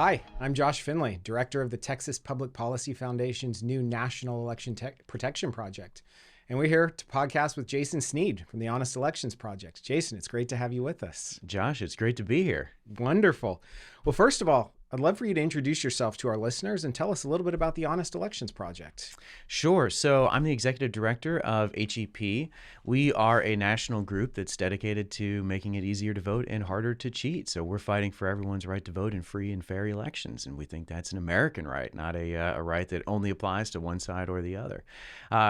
Hi, I'm Josh Findlay, Director of the Texas Public Policy Foundation's new National Election Protection Project. And we're here to podcast with Jason Snead from the Honest Elections Project. Jason, it's great to have you with us. Josh, it's great to be here. Wonderful. Well, first of all, I'd love for you to introduce yourself to our listeners and tell us a little bit about the Honest Elections Project. Sure. So I'm the Executive Director of HEP. We are a national group that's dedicated to making it easier to vote and harder to cheat. So we're fighting for everyone's right to vote in free and fair elections. And we think that's an American right, not a right that only applies to one side or the other.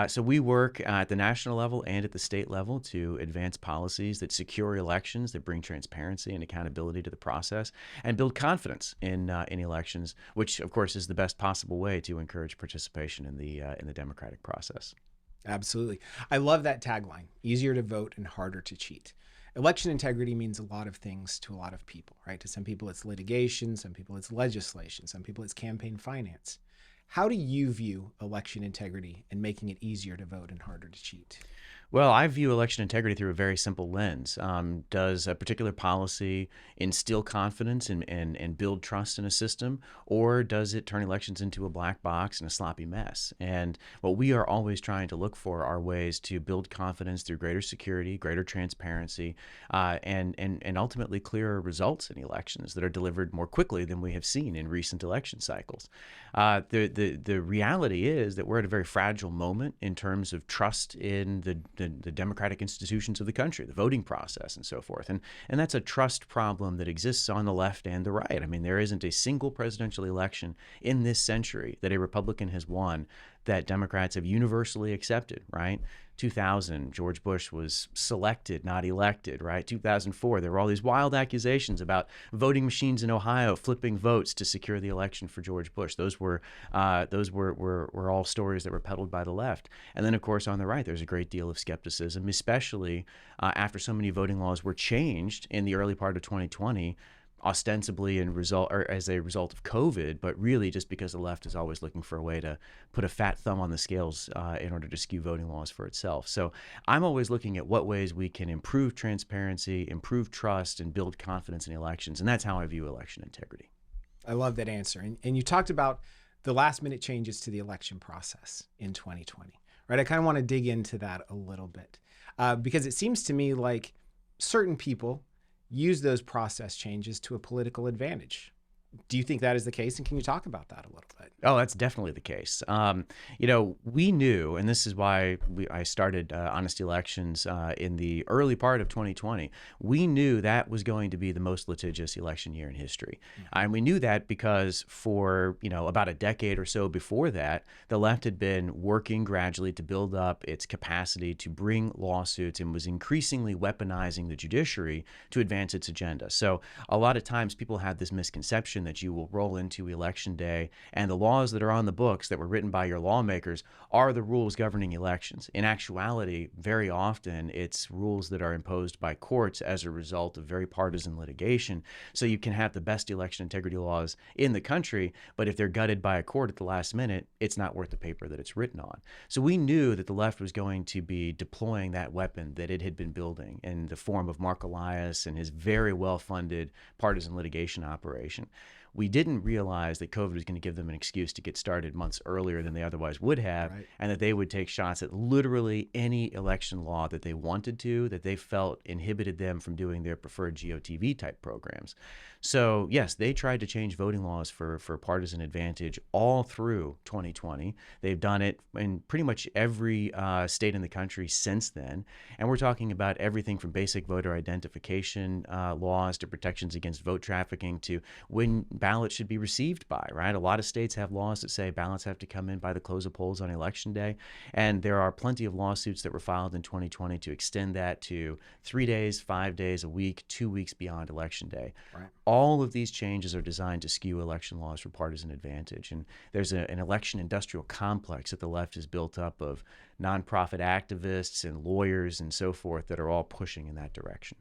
So we work at the national level and at the state level to advance policies that secure elections, that bring transparency and accountability to the process, and build confidence in elections, which of course is the best possible way to encourage participation in the democratic process. Absolutely. I love that tagline, easier to vote and harder to cheat. Election integrity means a lot of things to a lot of people, right? To some people it's litigation, some people it's legislation, some people it's campaign finance. How do you view election integrity and making it easier to vote and harder to cheat? Well, I view election integrity through a very simple lens. Does a particular policy instill confidence and build trust in a system, or does it turn elections into a black box and a sloppy mess? And what we are always trying to look for are ways to build confidence through greater security, greater transparency, and ultimately clearer results in elections that are delivered more quickly than we have seen in recent election cycles. The reality is that we're at a very fragile moment in terms of trust in the democratic institutions of the country, the voting process, and so forth. And that's a trust problem that exists on the left and the right. I mean, there isn't a single presidential election in this century that a Republican has won that Democrats have universally accepted, right? 2000, George Bush was selected, not elected, right? 2004, there were all these wild accusations about voting machines in Ohio flipping votes to secure the election for George Bush. Those were all stories that were peddled by the left. And then, of course, on the right, there's a great deal of skepticism, especially after so many voting laws were changed in the early part of 2020, ostensibly as a result of COVID, but really just because the left is always looking for a way to put a fat thumb on the scales in order to skew voting laws for itself. So I'm always looking at what ways we can improve transparency, improve trust, and build confidence in elections. And that's how I view election integrity. I love that answer. And you talked about the last minute changes to the election process in 2020, right? I kind of want to dig into that a little bit because it seems to me like certain people use those process changes to a political advantage. Do you think that is the case? And can you talk about that a little bit? Oh, that's definitely the case. We knew, and this is why I started Honest Elections in the early part of 2020. We knew that was going to be the most litigious election year in history. Mm-hmm. And we knew that because for, about a decade or so before that, the left had been working gradually to build up its capacity to bring lawsuits and was increasingly weaponizing the judiciary to advance its agenda. So a lot of times people had this misconception that you will roll into election day and the laws that are on the books that were written by your lawmakers are the rules governing elections. In actuality, very often it's rules that are imposed by courts as a result of very partisan litigation. So you can have the best election integrity laws in the country, but if they're gutted by a court at the last minute, it's not worth the paper that it's written on. So we knew that the left was going to be deploying that weapon that it had been building in the form of Mark Elias and his very well-funded partisan litigation operation. We didn't realize that COVID was going to give them an excuse to get started months earlier than they otherwise would have, right, and that they would take shots at literally any election law that they wanted to, that they felt inhibited them from doing their preferred GOTV type programs. So yes, they tried to change voting laws for partisan advantage all through 2020. They've done it in pretty much every state in the country since then. And we're talking about everything from basic voter identification laws to protections against vote trafficking to when ballots should be received by, right? A lot of states have laws that say ballots have to come in by the close of polls on election day. And there are plenty of lawsuits that were filed in 2020 to extend that to 3 days, 5 days, a week, 2 weeks beyond election day. Right. All of these changes are designed to skew election laws for partisan advantage. And there's an election industrial complex that the left has built up of nonprofit activists and lawyers and so forth that are all pushing in that direction.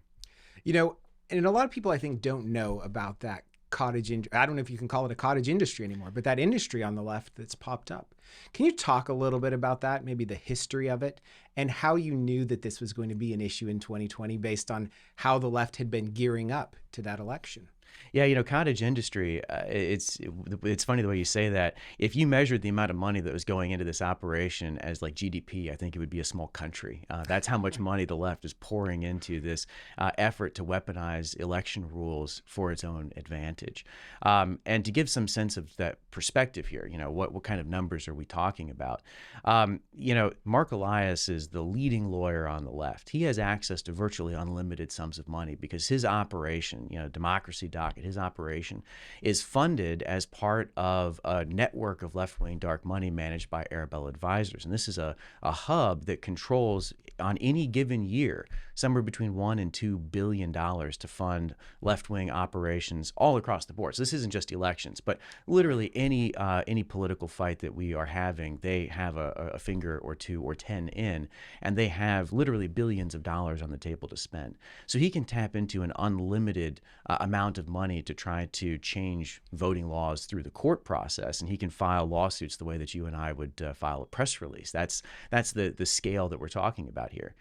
And a lot of people I think don't know about that I don't know if you can call it a cottage industry anymore, but that industry on the left that's popped up. Can you talk a little bit about that, maybe the history of it, and how you knew that this was going to be an issue in 2020 based on how the left had been gearing up to that election? Yeah, cottage industry, it's funny the way you say that. If you measured the amount of money that was going into this operation as like GDP, I think it would be a small country. That's how much money the left is pouring into this effort to weaponize election rules for its own advantage. And to give some sense of that perspective here, what kind of numbers are we talking about? Mark Elias is the leading lawyer on the left. He has access to virtually unlimited sums of money because his operation, Democracy Docket, his operation is funded as part of a network of left-wing dark money managed by Arabella Advisors. And this is a hub that controls, on any given year, somewhere between $1 and $2 billion to fund left-wing operations all across the board. So this isn't just elections, but literally any political fight that we are having, they have a finger or two or 10 in, and they have literally billions of dollars on the table to spend. So he can tap into an unlimited amount of money to try to change voting laws through the court process, and he can file lawsuits the way that you and I would file a press release. That's the scale that we're talking about here.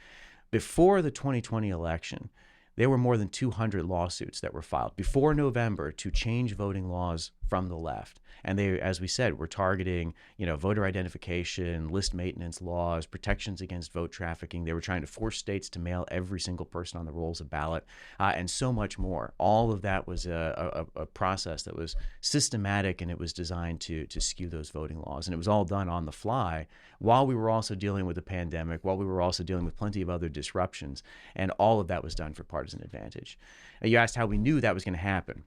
Before the 2020 election, there were more than 200 lawsuits that were filed before November to change voting laws from the left. And they, as we said, were targeting, voter identification, list maintenance laws, protections against vote trafficking. They were trying to force states to mail every single person on the rolls a ballot, and so much more. All of that was a process that was systematic, and it was designed to skew those voting laws. And it was all done on the fly while we were also dealing with the pandemic, while we were also dealing with plenty of other disruptions. And all of that was done for partisan advantage. You asked how we knew that was going to happen.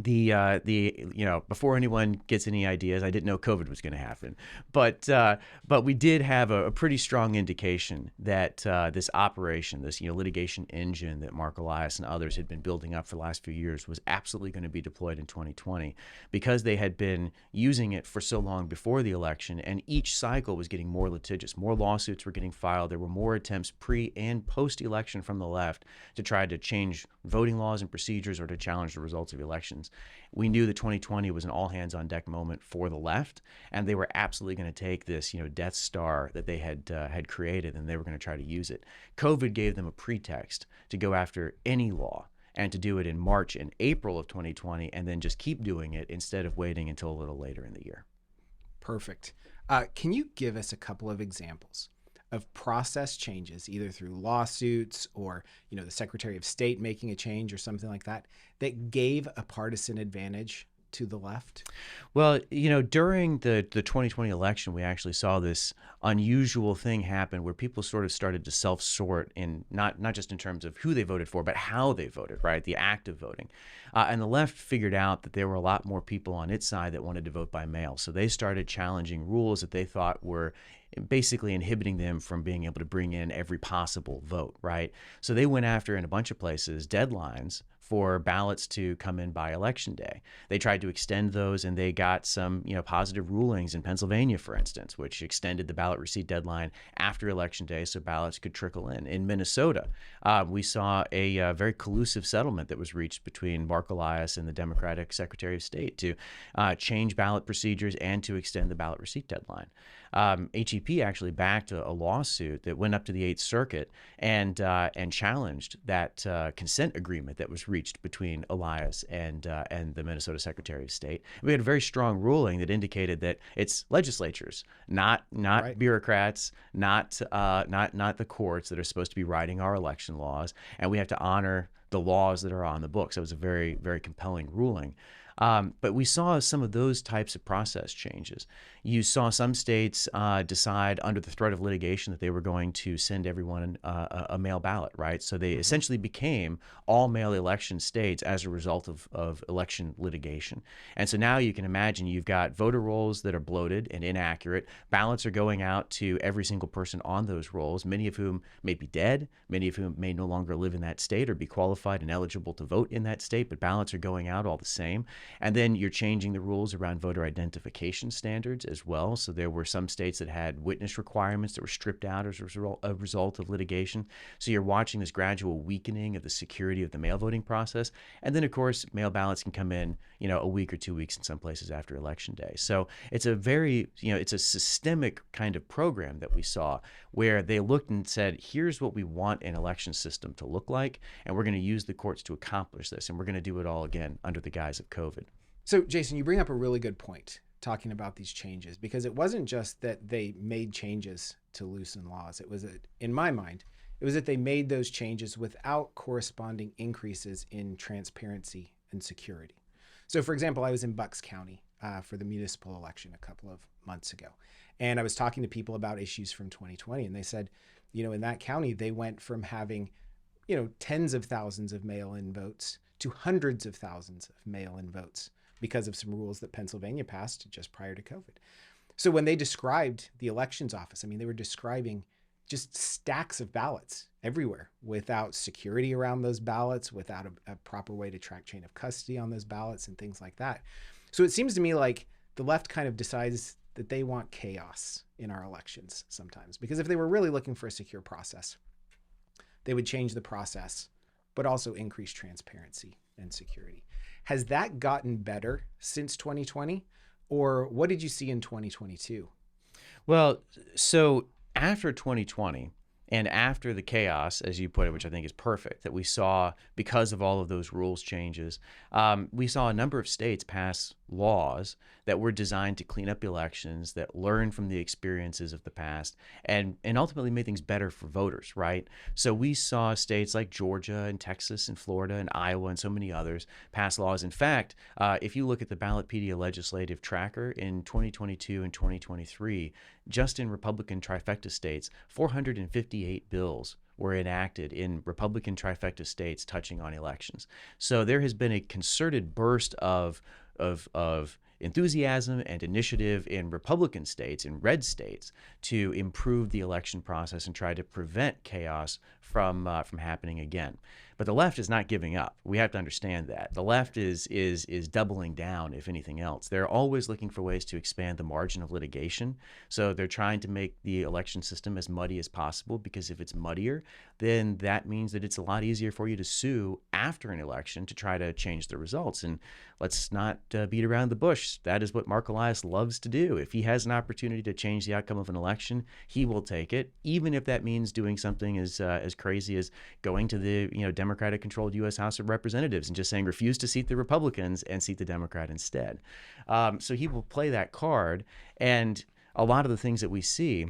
Before anyone gets any ideas, I didn't know COVID was going to happen, but we did have a pretty strong indication that this operation, this litigation engine that Mark Elias and others had been building up for the last few years, was absolutely going to be deployed in 2020 because they had been using it for so long before the election, and each cycle was getting more litigious. More lawsuits were getting filed. There were more attempts pre and post-election from the left to try to change voting laws and procedures or to challenge the results of elections. We knew that 2020 was an all-hands-on-deck moment for the left, and they were absolutely going to take this, Death Star that they had created, and they were going to try to use it. COVID gave them a pretext to go after any law and to do it in March and April of 2020, and then just keep doing it instead of waiting until a little later in the year. Perfect. Can you give us a couple of examples of process changes, either through lawsuits or, the Secretary of State making a change or something like that, that gave a partisan advantage to the left? Well, during the 2020 election, we actually saw this unusual thing happen where people sort of started to self-sort in not just in terms of who they voted for, but how they voted, right? The act of voting. And the left figured out that there were a lot more people on its side that wanted to vote by mail. So they started challenging rules that they thought were basically inhibiting them from being able to bring in every possible vote, right? So they went after, in a bunch of places, deadlines for ballots to come in by election day. They tried to extend those, and they got some, positive rulings in Pennsylvania, for instance, which extended the ballot receipt deadline after election day so ballots could trickle in. In Minnesota, we saw a very collusive settlement that was reached between Mark Elias and the Democratic Secretary of State to change ballot procedures and to extend the ballot receipt deadline. HEP actually backed a lawsuit that went up to the Eighth Circuit and challenged that consent agreement that was reached between Elias and the Minnesota Secretary of State. We had a very strong ruling that indicated that it's legislatures, not Right. bureaucrats, not the courts that are supposed to be writing our election laws, and we have to honor the laws that are on the books. It was a very, very compelling ruling. But we saw some of those types of process changes. You saw some states decide under the threat of litigation that they were going to send everyone a mail ballot, right? So they essentially became all mail election states as a result of election litigation. And so now you can imagine you've got voter rolls that are bloated and inaccurate. Ballots are going out to every single person on those rolls, many of whom may be dead, many of whom may no longer live in that state or be qualified and eligible to vote in that state, but ballots are going out all the same. And then you're changing the rules around voter identification standards as well. So there were some states that had witness requirements that were stripped out as a result of litigation. So you're watching this gradual weakening of the security of the mail voting process. And then, of course, mail ballots can come in, a week or 2 weeks in some places after Election Day. So it's a very, it's a systemic kind of program that we saw where they looked and said, here's what we want an election system to look like, and we're going to use the courts to accomplish this, and we're going to do it all again under the guise of COVID. So, Jason, you bring up a really good point talking about these changes, because it wasn't just that they made changes to loosen laws. It was, in my mind, it was that they made those changes without corresponding increases in transparency and security. So, for example, I was in Bucks County for the municipal election a couple of months ago, and I was talking to people about issues from 2020, and they said, in that county, they went from having, tens of thousands of mail-in votes to hundreds of thousands of mail-in votes because of some rules that Pennsylvania passed just prior to COVID. So when they described the elections office, they were describing just stacks of ballots everywhere without security around those ballots, without a proper way to track chain of custody on those ballots and things like that. So it seems to me like the left kind of decides that they want chaos in our elections sometimes, because if they were really looking for a secure process, they would change the process, but also increase transparency and security. Has that gotten better since 2020? Or what did you see in 2022? Well, so after 2020 and after the chaos, as you put it, which I think is perfect, that we saw because of all of those rules changes, we saw a number of states pass laws that were designed to clean up elections, that learn from the experiences of the past, and ultimately made things better for voters, right? So we saw states like Georgia and Texas and Florida and Iowa and so many others pass laws. In fact, if you look at the Ballotpedia legislative tracker in 2022 and 2023, just in Republican trifecta states, 458 bills were enacted in Republican trifecta states touching on elections. So there has been a concerted burst of enthusiasm and initiative in Republican states, in red states, to improve the election process and try to prevent chaos from happening again. But the left is not giving up. We have to understand that. The left is doubling down, if anything else. They're always looking for ways to expand the margin of litigation. So they're trying to make the election system as muddy as possible, because if it's muddier, then that means that it's a lot easier for you to sue after an election to try to change the results. And let's not beat around the bush. That is what Mark Elias loves to do. If he has an opportunity to change the outcome of an election, he will take it, even if that means doing something as crazy as going to the Democratic-controlled U.S. House of Representatives and just saying refuse to seat the Republicans and seat the Democrat instead. So he will play that card, and a lot of the things that we see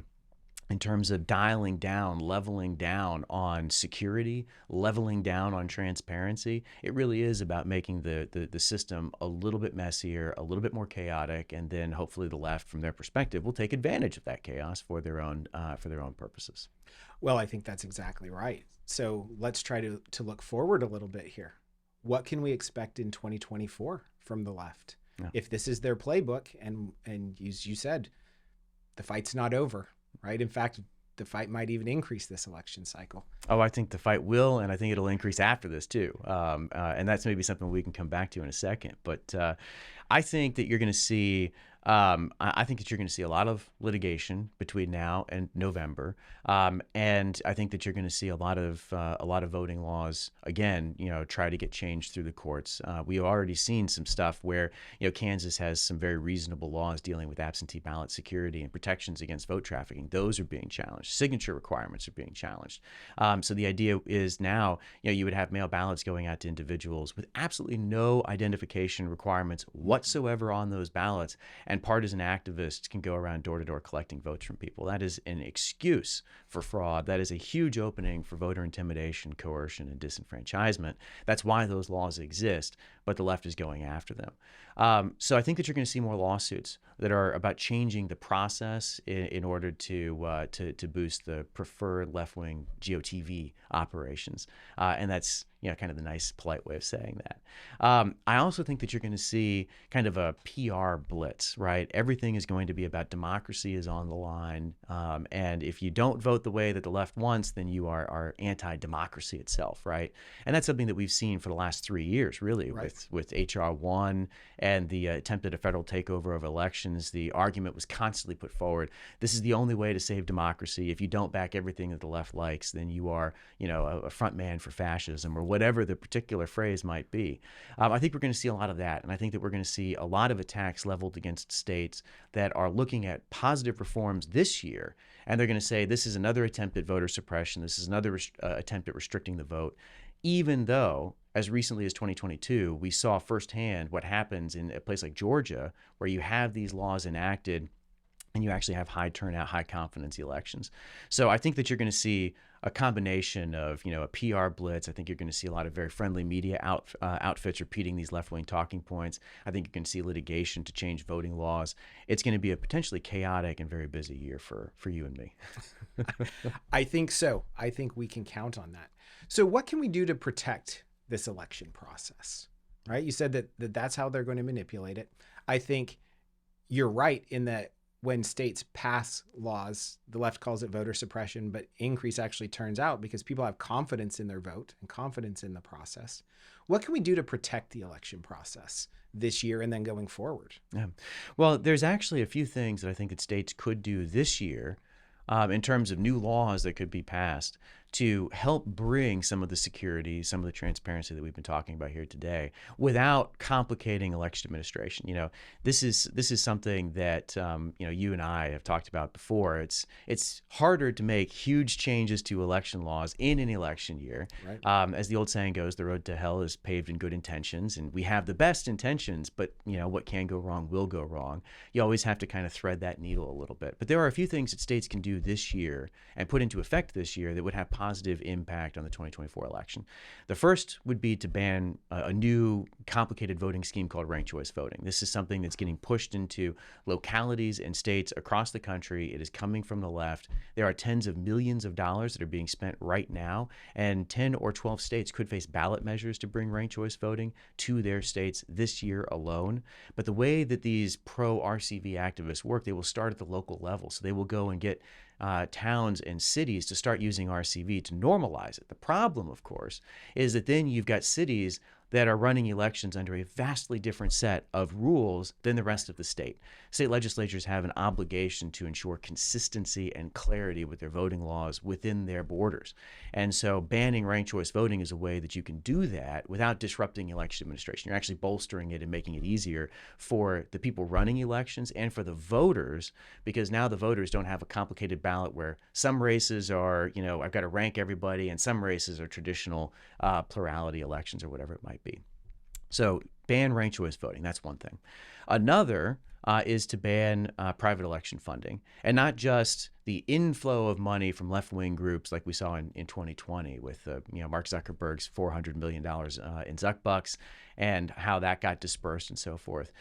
in terms of dialing down, leveling down on security, leveling down on transparency, it really is about making the system a little bit messier, a little bit more chaotic, and then hopefully the left, from their perspective, will take advantage of that chaos for their own purposes. Well, I think that's exactly right. So let's try to look forward a little bit here. What can we expect in 2024 from the left? Yeah. If this is their playbook, and as you said, the fight's not over, right? In fact, the fight might even increase this election cycle. Oh, I think the fight will, and I think it'll increase after this too. And that's maybe something we can come back to in a second. But I think that you're going to see I think that you're going to see a lot of litigation between now and November, and I think that you're going to see a lot of voting laws again, try to get changed through the courts. We've already seen some stuff where Kansas has some very reasonable laws dealing with absentee ballot security and protections against vote trafficking. Those are being challenged. Signature requirements are being challenged. So the idea is now you would have mail ballots going out to individuals with absolutely no identification requirements whatsoever on those ballots. And partisan activists can go around door to door collecting votes from people. That is an excuse for fraud. That is a huge opening for voter intimidation, coercion, and disenfranchisement. That's why those laws exist, but the left is going after them. So I think that you're going to see more lawsuits that are about changing the process in order to boost the preferred left-wing GOTV operations. And that's kind of the nice, polite way of saying that. I also think that you're going to see kind of a PR blitz, right? Everything is going to be about democracy is on the line. And if you don't vote the way that the left wants, then you are anti-democracy itself, right? And that's something that we've seen for the last 3 years, really, Right. with H.R. 1 and the attempt at a federal takeover of elections. The argument was constantly put forward. This is the only way to save democracy. If you don't back everything that the left likes, then you are, a front man for fascism, or whatever the particular phrase might be. I think we're going to see a lot of that. And I think that we're going to see a lot of attacks leveled against states that are looking at positive reforms this year. And they're going to say, this is another attempt at voter suppression. This is another attempt at restricting the vote. Even though, as recently as 2022, we saw firsthand what happens in a place like Georgia, where you have these laws enacted and you actually have high turnout, high confidence elections. So I think that you're going to see a combination of, a PR blitz. I think you're going to see a lot of very friendly media outfits repeating these left-wing talking points. I think you're going to see litigation to change voting laws. It's going to be a potentially chaotic and very busy year for you and me. I think so. I think we can count on that. So what can we do to protect this election process? Right? You said that that's how they're going to manipulate it. I think you're right in that when states pass laws, the left calls it voter suppression, but increase actually turns out because people have confidence in their vote and confidence in the process. What can we do to protect the election process this year and then going forward? Yeah. Well, there's actually a few things that I think that states could do this year in terms of new laws that could be passed to help bring some of the security, some of the transparency that we've been talking about here today, without complicating election administration. This is something that you and I have talked about before. It's harder to make huge changes to election laws in an election year. Right. As the old saying goes, the road to hell is paved in good intentions, and we have the best intentions, but what can go wrong will go wrong. You always have to kind of thread that needle a little bit. But there are a few things that states can do this year and put into effect this year that would have positive impact on the 2024 election. The first would be to ban a new complicated voting scheme called ranked choice voting. This is something that's getting pushed into localities and states across the country. It is coming from the left. There are tens of millions of dollars that are being spent right now, and 10 or 12 states could face ballot measures to bring ranked choice voting to their states this year alone. But the way that these pro-RCV activists work, they will start at the local level. So they will go and get towns and cities to start using RCV to normalize it. The problem, of course, is that then you've got cities that are running elections under a vastly different set of rules than the rest of the state. State legislatures have an obligation to ensure consistency and clarity with their voting laws within their borders. And so banning ranked choice voting is a way that you can do that without disrupting election administration. You're actually bolstering it and making it easier for the people running elections and for the voters, because now the voters don't have a complicated ballot where some races are, I've got to rank everybody, and some races are traditional plurality elections or whatever it might be. So ban ranked choice voting. That's one thing. Another is to ban private election funding, and not just the inflow of money from left-wing groups like we saw in 2020 with Mark Zuckerberg's $400 million in Zuckbucks and how that got dispersed and so forth.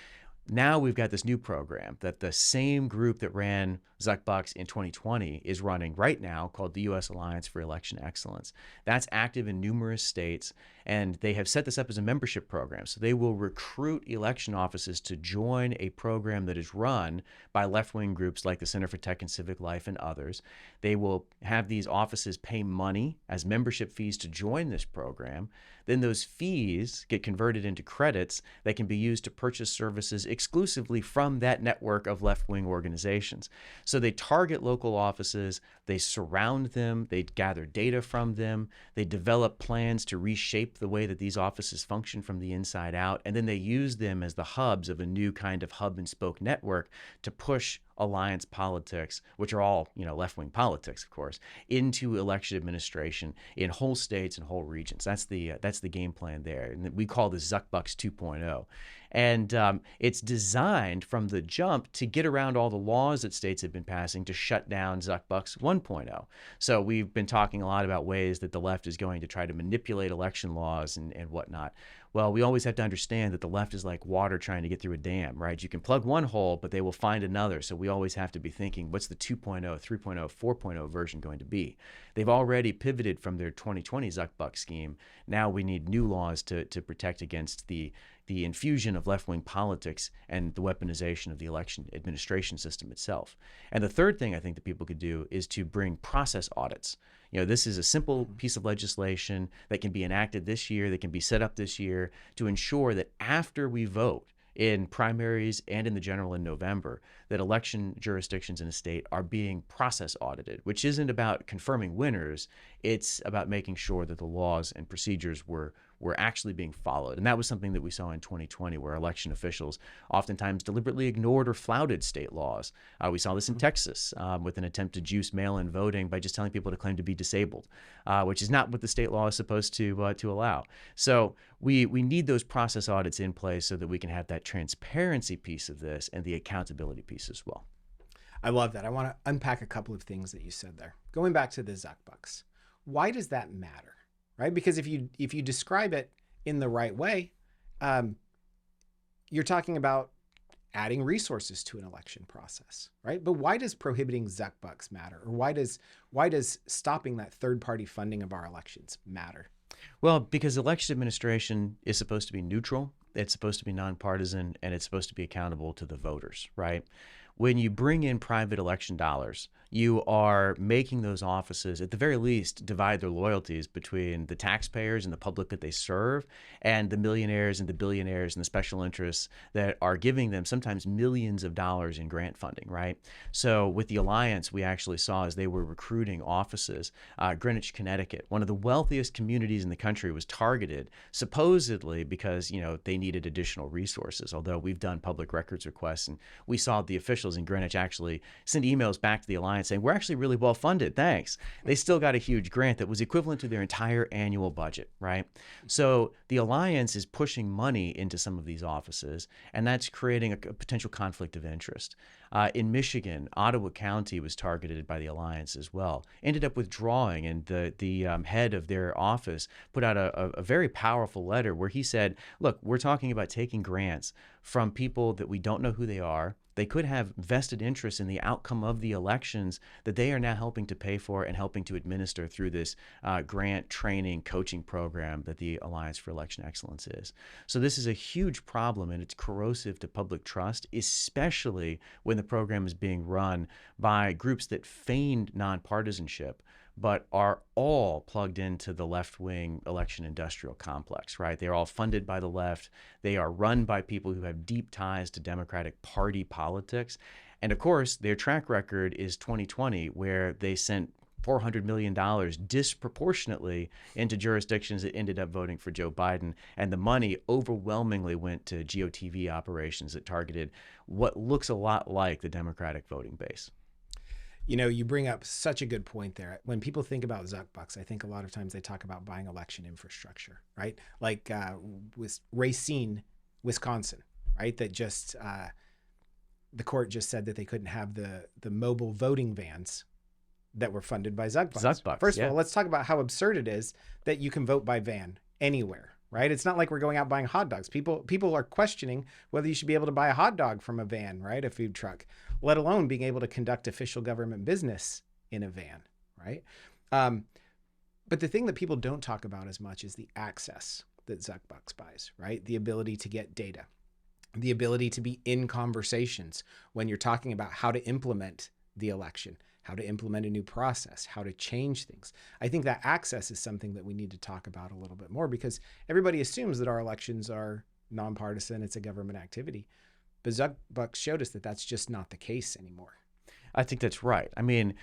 Now we've got this new program that the same group that ran Zuckbucks in 2020 is running right now, called the U.S. Alliance for Election Excellence. That's active in numerous states, and they have set this up as a membership program. So they will recruit election offices to join a program that is run by left-wing groups like the Center for Tech and Civic Life and others. They will have these offices pay money as membership fees to join this program. Then those fees get converted into credits that can be used to purchase services exclusively from that network of left-wing organizations. So they target local offices, they surround them, they gather data from them, they develop plans to reshape the way that these offices function from the inside out, and then they use them as the hubs of a new kind of hub and spoke network to push alliance politics, which are all, left-wing politics, of course, into election administration in whole states and whole regions. That's the game plan there, and we call this Zuckbucks 2.0. And it's designed from the jump to get around all the laws that states have been passing to shut down Zuckbucks 1.0. So we've been talking a lot about ways that the left is going to try to manipulate election laws and whatnot. Well, we always have to understand that the left is like water trying to get through a dam, right? You can plug one hole, but they will find another. So we always have to be thinking, what's the 2.0, 3.0, 4.0 version going to be? They've already pivoted from their 2020 Zuckbuck scheme. Now we need new laws to protect against the infusion of left-wing politics and the weaponization of the election administration system itself. And the third thing I think that people could do is to bring process audits. This is a simple piece of legislation that can be enacted this year, that can be set up this year to ensure that after we vote in primaries and in the general in November, that election jurisdictions in a state are being process audited, which isn't about confirming winners. It's about making sure that the laws and procedures were actually being followed. And that was something that we saw in 2020, where election officials oftentimes deliberately ignored or flouted state laws. We saw this in Texas with an attempt to juice mail-in voting by just telling people to claim to be disabled, which is not what the state law is supposed to allow. So we need those process audits in place so that we can have that transparency piece of this and the accountability piece as well. I love that. I want to unpack a couple of things that you said there. Going back to the Zuckbucks, why does that matter? Right? Because if you describe it in the right way, you're talking about adding resources to an election process, right? But why does prohibiting Zuckbucks matter? Or why does stopping that third-party funding of our elections matter? Well, because election administration is supposed to be neutral, it's supposed to be nonpartisan, and it's supposed to be accountable to the voters, right? When you bring in private election dollars, you are making those offices, at the very least, divide their loyalties between the taxpayers and the public that they serve and the millionaires and the billionaires and the special interests that are giving them sometimes millions of dollars in grant funding, right? So with the Alliance, we actually saw as they were recruiting offices, Greenwich, Connecticut, one of the wealthiest communities in the country, was targeted supposedly because, they needed additional resources. Although we've done public records requests and we saw the officials in Greenwich actually send emails back to the Alliance saying, we're actually really well funded, thanks. They still got a huge grant that was equivalent to their entire annual budget, right? So the Alliance is pushing money into some of these offices, and that's creating a potential conflict of interest. In Michigan, Ottawa County was targeted by the Alliance as well, ended up withdrawing, and the head of their office put out a very powerful letter where he said, look, we're talking about taking grants from people that we don't know who they are. They could have vested interest in the outcome of the elections that they are now helping to pay for and helping to administer through this grant training coaching program that the Alliance for Election Excellence is. So this is a huge problem, and it's corrosive to public trust, especially when the program is being run by groups that feigned nonpartisanship but are all plugged into the left-wing election industrial complex, right? They're all funded by the left. They are run by people who have deep ties to Democratic Party politics. And of course, their track record is 2020, where they sent $400 million disproportionately into jurisdictions that ended up voting for Joe Biden. And the money overwhelmingly went to GOTV operations that targeted what looks a lot like the Democratic voting base. You bring up such a good point there. When people think about Zuckbucks, I think a lot of times they talk about buying election infrastructure, right? Like with Racine, Wisconsin, right? That just the court just said that they couldn't have the mobile voting vans that were funded by Zuckbucks. First of all, let's talk about how absurd it is that you can vote by van anywhere, right? It's not like we're going out buying hot dogs. People are questioning whether you should be able to buy a hot dog from a van, right? A food truck, let alone being able to conduct official government business in a van, right? But the thing that people don't talk about as much is the access that Zuckbucks buys, right? The ability to get data, the ability to be in conversations when you're talking about how to implement the election, how to implement a new process, how to change things. I think that access is something that we need to talk about a little bit more, because everybody assumes that our elections are nonpartisan, it's a government activity. But Zuckbucks showed us that that's just not the case anymore. I think that's right. I mean,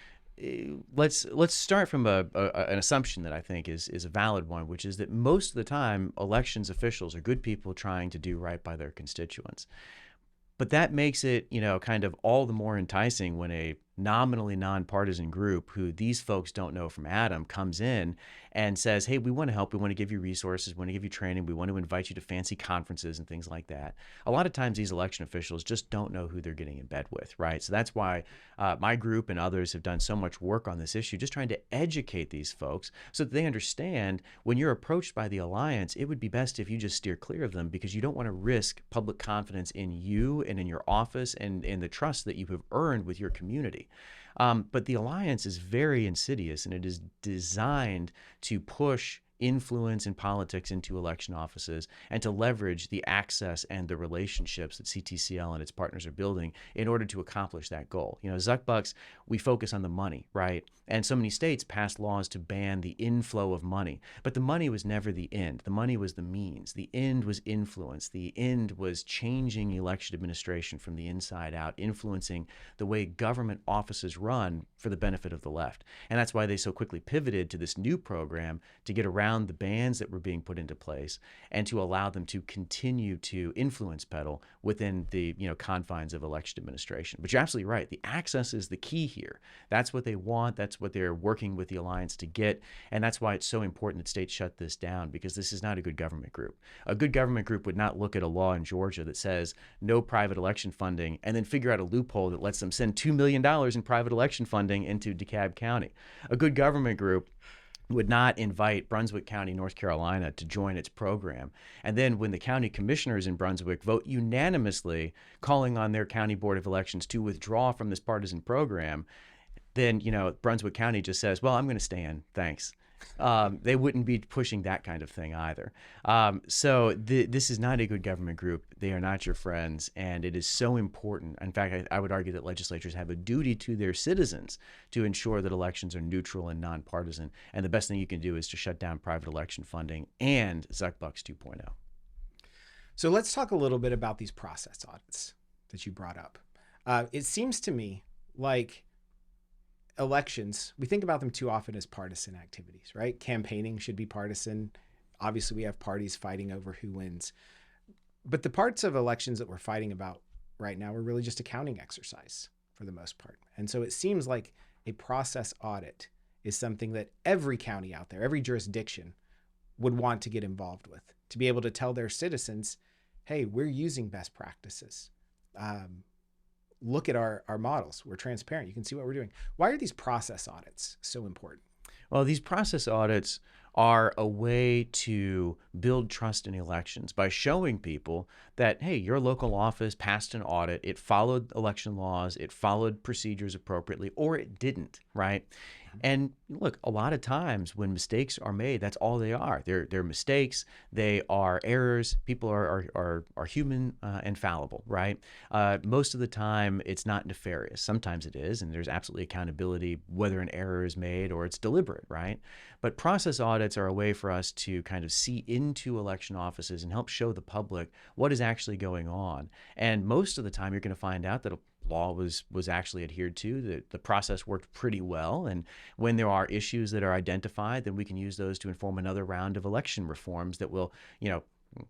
let's start from an assumption that I think is a valid one, which is that most of the time elections officials are good people trying to do right by their constituents. But that makes it, kind of all the more enticing when a nominally nonpartisan group who these folks don't know from Adam comes in and says, hey, we want to help. We want to give you resources. We want to give you training. We want to invite you to fancy conferences and things like that. A lot of times these election officials just don't know who they're getting in bed with, right? So that's why my group and others have done so much work on this issue, just trying to educate these folks so that they understand when you're approached by the alliance, it would be best if you just steer clear of them, because you don't want to risk public confidence in you and in your office and in the trust that you have earned with your community. But the alliance is very insidious, and it is designed to push influence in politics into election offices and to leverage the access and the relationships that CTCL and its partners are building in order to accomplish that goal. You know, Zuckbucks, we focus on the money, right? And so many states passed laws to ban the inflow of money, but the money was never the end. The money was the means. The end was influence. The end was changing election administration from the inside out, influencing the way government offices run for the benefit of the left. And that's why they so quickly pivoted to this new program to get around the bans that were being put into place and to allow them to continue to influence peddle within the confines of election administration. But you're absolutely right. The access is the key here. That's what they want. That's what they're working with the alliance to get. And that's why it's so important that states shut this down, because this is not a good government group. A good government group would not look at a law in Georgia that says no private election funding and then figure out a loophole that lets them send $2 million in private election funding into DeKalb County. A good government group would not invite Brunswick County, North Carolina, to join its program. And then when the county commissioners in Brunswick vote unanimously calling on their county board of elections to withdraw from this partisan program, then, Brunswick County just says, well, I'm going to stay in, thanks. They wouldn't be pushing that kind of thing either. So this is not a good government group. They are not your friends, and it is so important. In fact, I would argue that legislatures have a duty to their citizens to ensure that elections are neutral and nonpartisan. And the best thing you can do is to shut down private election funding and Zuckbucks 2.0. So let's talk a little bit about these process audits that you brought up. It seems to me like elections, we think about them too often as partisan activities, right? Campaigning should be partisan. Obviously, we have parties fighting over who wins. But the parts of elections that we're fighting about right now are really just a counting exercise for the most part. And so it seems like a process audit is something that every county out there, every jurisdiction would want to get involved with, to be able to tell their citizens, hey, we're using best practices. Look at our models. We're transparent. You can see what we're doing. Why are these process audits so important? Well, these process audits are a way to build trust in elections by showing people that, hey, your local office passed an audit, it followed election laws, it followed procedures appropriately, or it didn't, right? And look, a lot of times when mistakes are made, that's all they are. They're mistakes. They are errors. People are human and fallible, right? Most of the time, it's not nefarious. Sometimes it is, and there's absolutely accountability whether an error is made or it's deliberate, right? But process audits are a way for us to kind of see into election offices and help show the public what is actually going on. And most of the time, you're going to find out that a law was actually adhered to, that the process worked pretty well. And when there are issues that are identified, then we can use those to inform another round of election reforms that will,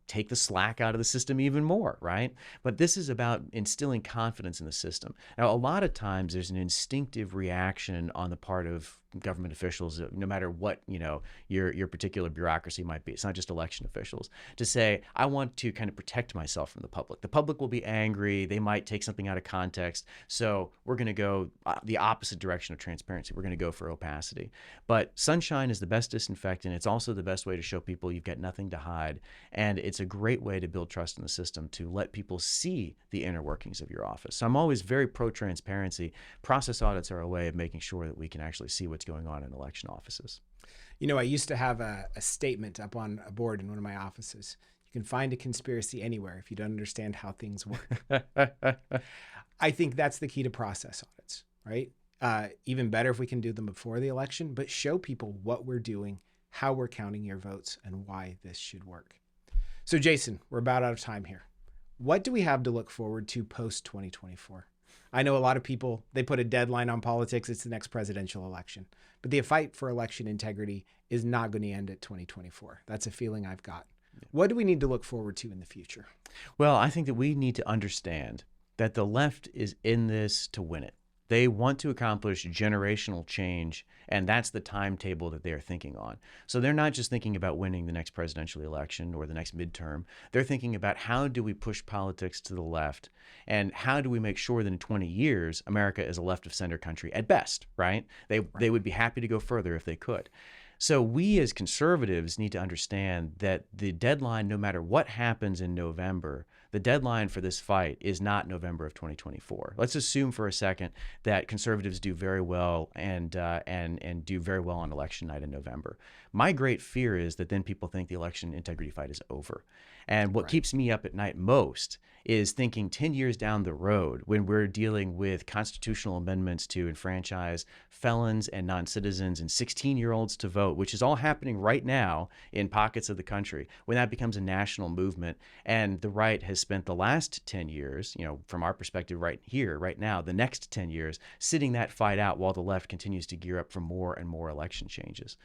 take the slack out of the system even more, right? But this is about instilling confidence in the system. Now, a lot of times there's an instinctive reaction on the part of government officials, no matter what, your particular bureaucracy might be. It's not just election officials, to say, I want to kind of protect myself from the public. The public will be angry. They might take something out of context. So we're going to go the opposite direction of transparency. We're going to go for opacity. But sunshine is the best disinfectant. It's also the best way to show people you've got nothing to hide. And it's a great way to build trust in the system, to let people see the inner workings of your office. So I'm always very pro-transparency. Process audits are a way of making sure that we can actually see what's going on in election offices. I used to have a statement up on a board in one of my offices. You can find a conspiracy anywhere if you don't understand how things work. I think that's the key to process audits, right? Even better if we can do them before the election, but show people what we're doing, how we're counting your votes, and why this should work. So Jason, we're about out of time here. What do we have to look forward to post-2024? I know a lot of people, they put a deadline on politics. It's the next presidential election. But the fight for election integrity is not going to end at 2024. That's a feeling I've got. What do we need to look forward to in the future? Well, I think that we need to understand that the left is in this to win it. They want to accomplish generational change, and that's the timetable that they're thinking on. So they're not just thinking about winning the next presidential election or the next midterm. They're thinking about how do we push politics to the left, and how do we make sure that in 20 years, America is a left of center country at best, right? They would be happy to go further if they could. So we as conservatives need to understand that the deadline, no matter what happens in November, the deadline for this fight is not November of 2024. Let's assume for a second that conservatives do very well and do very well on election night in November. My great fear is that then people think the election integrity fight is over. And what keeps me up at night most is thinking 10 years down the road, when we're dealing with constitutional amendments to enfranchise felons and non-citizens and 16-year-olds to vote, which is all happening right now in pockets of the country, when that becomes a national movement, and the right has spent the last 10 years, from our perspective right here, right now, the next 10 years, sitting that fight out while the left continues to gear up for more and more election changes.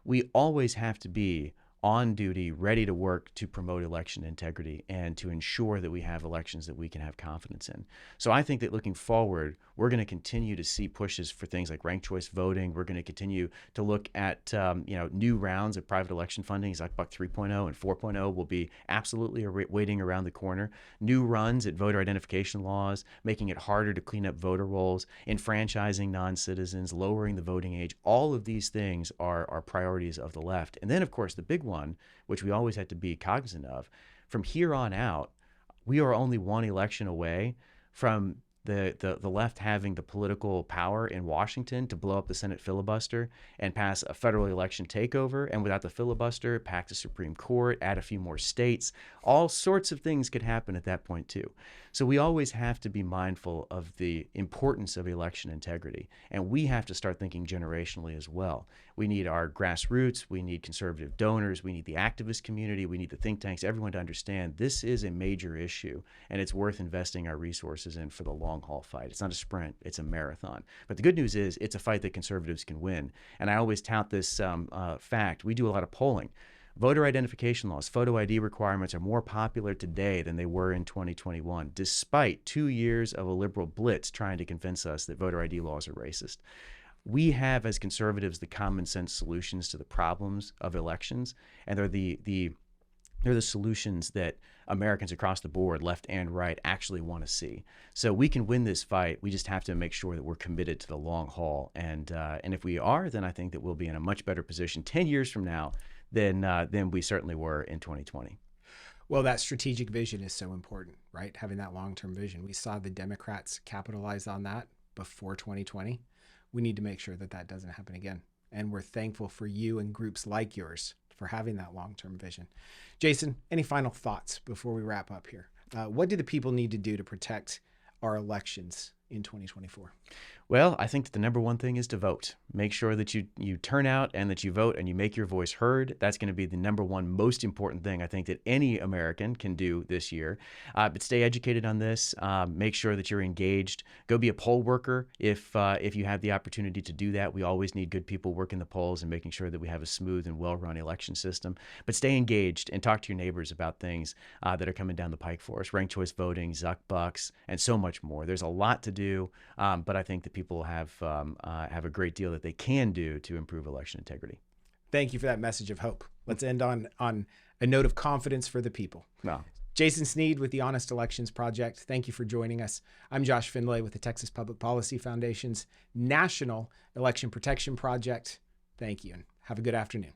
We always have to be on duty, ready to work to promote election integrity and to ensure that we have elections that we can have confidence in. So I think that looking forward, we're going to continue to see pushes for things like ranked choice voting. We're going to continue to look at new rounds of private election funding, like Buck 3.0 and 4.0 will be absolutely waiting around the corner. New runs at voter identification laws, making it harder to clean up voter rolls, enfranchising non-citizens, lowering the voting age. All of these things are priorities of the left. And then, of course, the big one, which we always have to be cognizant of, from here on out, we are only one election away from the left having the political power in Washington to blow up the Senate filibuster and pass a federal election takeover. And without the filibuster, pack the Supreme Court, add a few more states. All sorts of things could happen at that point, too. So we always have to be mindful of the importance of election integrity. And we have to start thinking generationally as well. We need our grassroots. We need conservative donors. We need the activist community. We need the think tanks, everyone to understand this is a major issue, and it's worth investing our resources in for the long haul fight. It's not a sprint. It's a marathon. But the good news is it's a fight that conservatives can win. And I always tout this fact. We do a lot of polling. Voter identification laws, photo ID requirements are more popular today than they were in 2021, despite 2 years of a liberal blitz trying to convince us that voter ID laws are racist. We have, as conservatives, the common sense solutions to the problems of elections, and they're the solutions that Americans across the board, left and right, actually want to see. So we can win this fight. We just have to make sure that we're committed to the long haul. And if we are, then I think that we'll be in a much better position 10 years from now than we certainly were in 2020. Well, that strategic vision is so important, right? Having that long-term vision. We saw the Democrats capitalize on that before 2020. We need to make sure that that doesn't happen again. And we're thankful for you and groups like yours for having that long-term vision. Jason, any final thoughts before we wrap up here? What do the people need to do to protect our elections in 2024? Well, I think that the number one thing is to vote. Make sure that you turn out and that you vote and you make your voice heard. That's going to be the number one most important thing I think that any American can do this year. But stay educated on this. Make sure that you're engaged. Go be a poll worker if you have the opportunity to do that. We always need good people working the polls and making sure that we have a smooth and well-run election system. But stay engaged and talk to your neighbors about things that are coming down the pike for us. Ranked choice voting, Zuck Bucks, and so much more. There's a lot to do, but I think that people have a great deal that they can do to improve election integrity. Thank you for that message of hope. Let's end on a note of confidence for the people. No. Jason Snead with the Honest Elections Project, thank you for joining us. I'm Josh Findlay with the Texas Public Policy Foundation's National Election Protection Project. Thank you, and have a good afternoon.